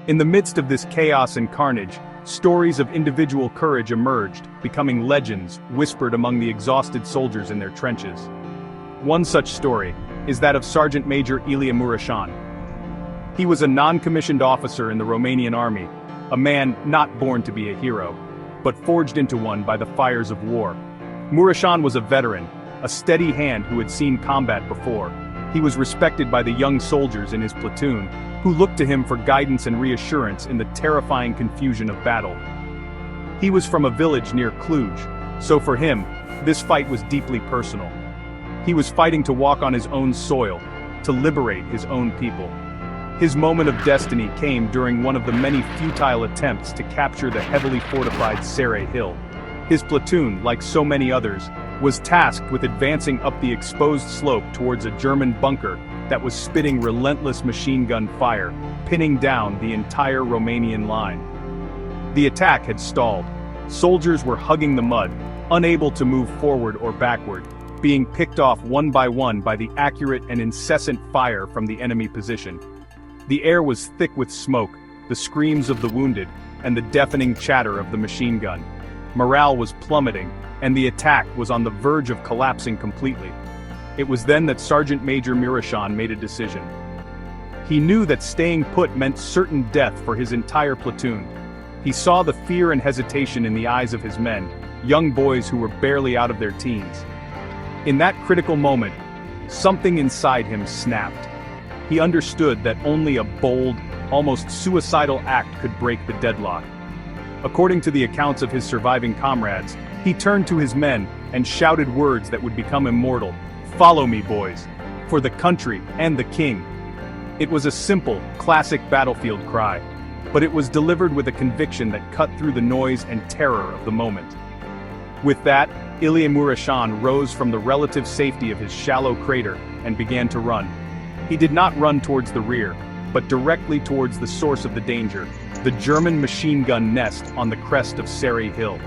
In the midst of this chaos and carnage, stories of individual courage emerged, becoming legends whispered among the exhausted soldiers in their trenches. One such story is that of Sergeant Major Ilie Mureșan. He was a non-commissioned officer in the Romanian army, a man not born to be a hero, but forged into one by the fires of war. Mureșan was a veteran, a steady hand who had seen combat before. He was respected by the young soldiers in his platoon, who looked to him for guidance and reassurance in the terrifying confusion of battle. He was from a village near Cluj, so for him, this fight was deeply personal. He was fighting to walk on his own soil, to liberate his own people. His moment of destiny came during one of the many futile attempts to capture the heavily fortified Cerei hill. His platoon, like so many others, was tasked with advancing up the exposed slope towards a German bunker that was spitting relentless machine gun fire, pinning down the entire Romanian line. The attack had stalled. Soldiers were hugging the mud, unable to move forward or backward, being picked off one by the accurate and incessant fire from the enemy position. The air was thick with smoke, the screams of the wounded, and the deafening chatter of the machine gun. Morale was plummeting, and the attack was on the verge of collapsing completely. It was then that Sergeant Major Mureșan made a decision. He knew that staying put meant certain death for his entire platoon. He saw the fear and hesitation in the eyes of his men, young boys who were barely out of their teens. In that critical moment, something inside him snapped. He understood that only a bold, almost suicidal act could break the deadlock. According to the accounts of his surviving comrades, he turned to his men and shouted words that would become immortal. "Follow me, boys. For the country and the king." It was a simple, classic battlefield cry, but it was delivered with a conviction that cut through the noise and terror of the moment. With that, Ilie Mureșan rose from the relative safety of his shallow crater and began to run. He did not run towards the rear, but directly towards the source of the danger, the German machine gun nest on the crest of Cerei hill.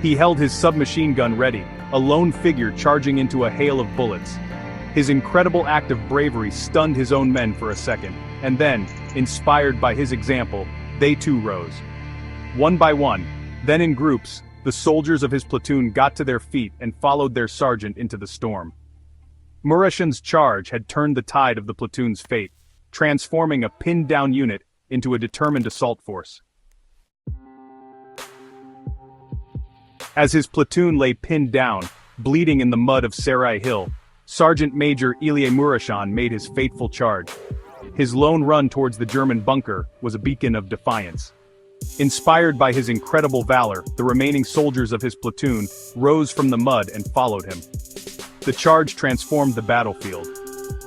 He held his submachine gun ready, a lone figure charging into a hail of bullets. His incredible act of bravery stunned his own men for a second, and then, inspired by his example, they too rose. One by one, then in groups, the soldiers of his platoon got to their feet and followed their sergeant into the storm. Mureșan's charge had turned the tide of the platoon's fate, transforming a pinned-down unit into a determined assault force. As his platoon lay pinned down, bleeding in the mud of Cerei hill, Sergeant Major Ilie Mureșan made his fateful charge. His lone run towards the German bunker was a beacon of defiance. Inspired by his incredible valor, the remaining soldiers of his platoon rose from the mud and followed him. The charge transformed the battlefield.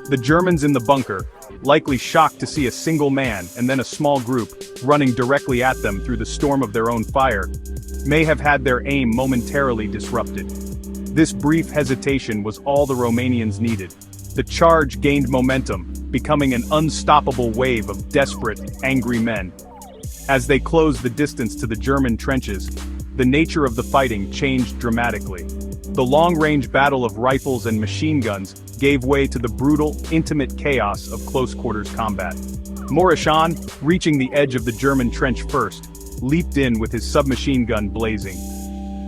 The Germans in the bunker, likely shocked to see a single man and then a small group running directly at them through the storm of their own fire, may have had their aim momentarily disrupted. This brief hesitation was all the Romanians needed. The charge gained momentum, becoming an unstoppable wave of desperate, angry men. As they closed the distance to the German trenches, the nature of the fighting changed dramatically. The long-range battle of rifles and machine guns gave way to the brutal, intimate chaos of close-quarters combat. Mureșan, reaching the edge of the German trench first, leaped in with his submachine gun blazing.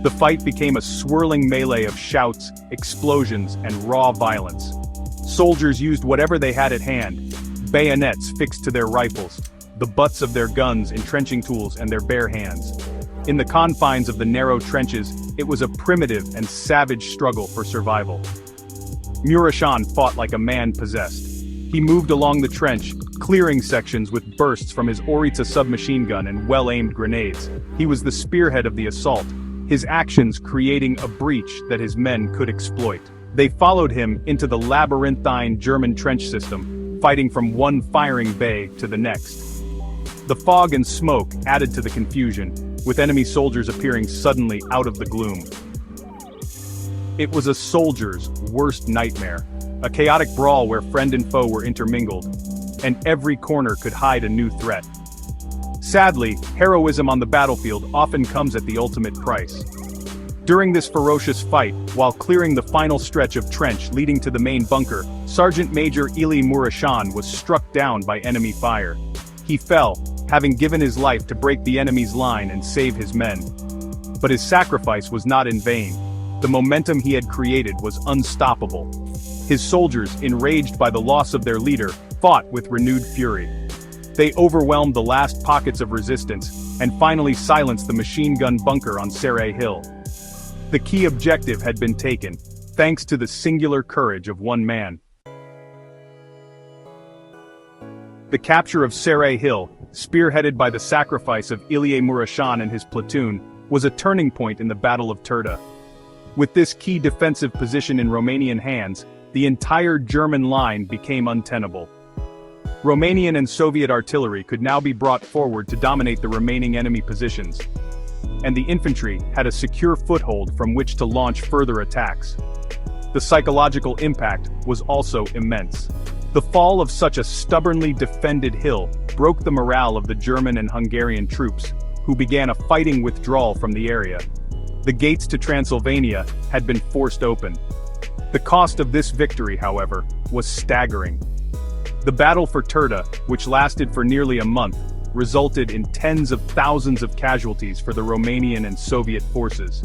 The fight became a swirling melee of shouts, explosions, and raw violence. Soldiers used whatever they had at hand, bayonets fixed to their rifles, the butts of their guns, entrenching tools, and their bare hands. In the confines of the narrow trenches, it was a primitive and savage struggle for survival. Mureșan fought like a man possessed. He moved along the trench, clearing sections with bursts from his Oryza submachine gun and well-aimed grenades. He was the spearhead of the assault, his actions creating a breach that his men could exploit. They followed him into the labyrinthine German trench system, fighting from one firing bay to the next. The fog and smoke added to the confusion, with enemy soldiers appearing suddenly out of the gloom. It was a soldier's worst nightmare, a chaotic brawl where friend and foe were intermingled, and every corner could hide a new threat. Sadly, heroism on the battlefield often comes at the ultimate price. During this ferocious fight, while clearing the final stretch of trench leading to the main bunker, Sergeant Major Ilie Mureșan was struck down by enemy fire. He fell, having given his life to break the enemy's line and save his men. But his sacrifice was not in vain. The momentum he had created was unstoppable. His soldiers, enraged by the loss of their leader, fought with renewed fury. They overwhelmed the last pockets of resistance, and finally silenced the machine gun bunker on Cerei Hill. The key objective had been taken, thanks to the singular courage of one man. The capture of Cerei Hill, spearheaded by the sacrifice of Ilie Mureșan and his platoon, was a turning point in the Battle of Turda. With this key defensive position in Romanian hands, the entire German line became untenable. Romanian and Soviet artillery could now be brought forward to dominate the remaining enemy positions, and the infantry had a secure foothold from which to launch further attacks. The psychological impact was also immense. The fall of such a stubbornly defended hill broke the morale of the German and Hungarian troops, who began a fighting withdrawal from the area. The gates to Transylvania had been forced open. The cost of this victory, however, was staggering. The battle for Turda, which lasted for nearly a month, resulted in tens of thousands of casualties for the Romanian and Soviet forces.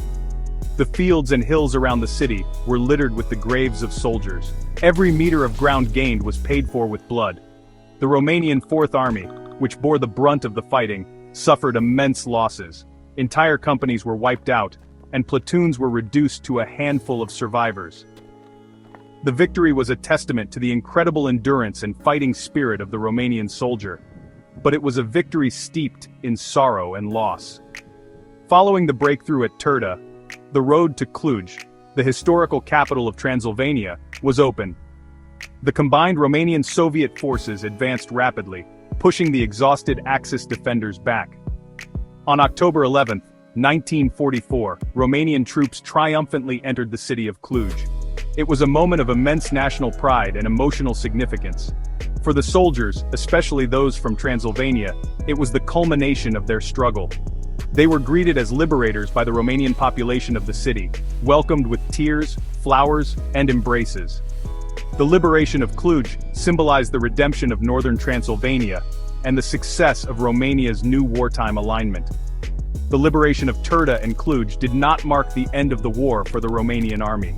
The fields and hills around the city were littered with the graves of soldiers. Every meter of ground gained was paid for with blood. The Romanian Fourth Army, which bore the brunt of the fighting, suffered immense losses. Entire companies were wiped out, and platoons were reduced to a handful of survivors. The victory was a testament to the incredible endurance and fighting spirit of the Romanian soldier. But it was a victory steeped in sorrow and loss. Following the breakthrough at Turda, the road to Cluj, the historical capital of Transylvania, was open. The combined Romanian-Soviet forces advanced rapidly, pushing the exhausted Axis defenders back. On October 11, 1944, Romanian troops triumphantly entered the city of Cluj. It was a moment of immense national pride and emotional significance. For the soldiers, especially those from Transylvania, it was the culmination of their struggle. They were greeted as liberators by the Romanian population of the city, welcomed with tears, flowers, and embraces. The liberation of Cluj symbolized the redemption of northern Transylvania and the success of Romania's new wartime alignment. The liberation of Turda and Cluj did not mark the end of the war for the Romanian army.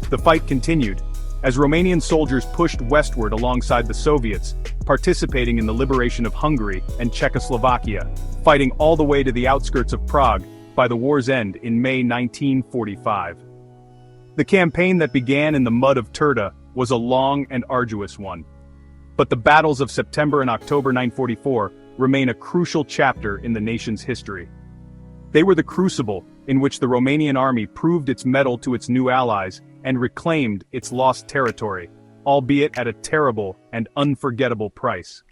The fight continued, as Romanian soldiers pushed westward alongside the Soviets, participating in the liberation of Hungary and Czechoslovakia, fighting all the way to the outskirts of Prague by the war's end in May 1945. The campaign that began in the mud of Turda was a long and arduous one. But the battles of September and October 1944 remain a crucial chapter in the nation's history. They were the crucible in which the Romanian army proved its mettle to its new allies and reclaimed its lost territory, albeit at a terrible and unforgettable price.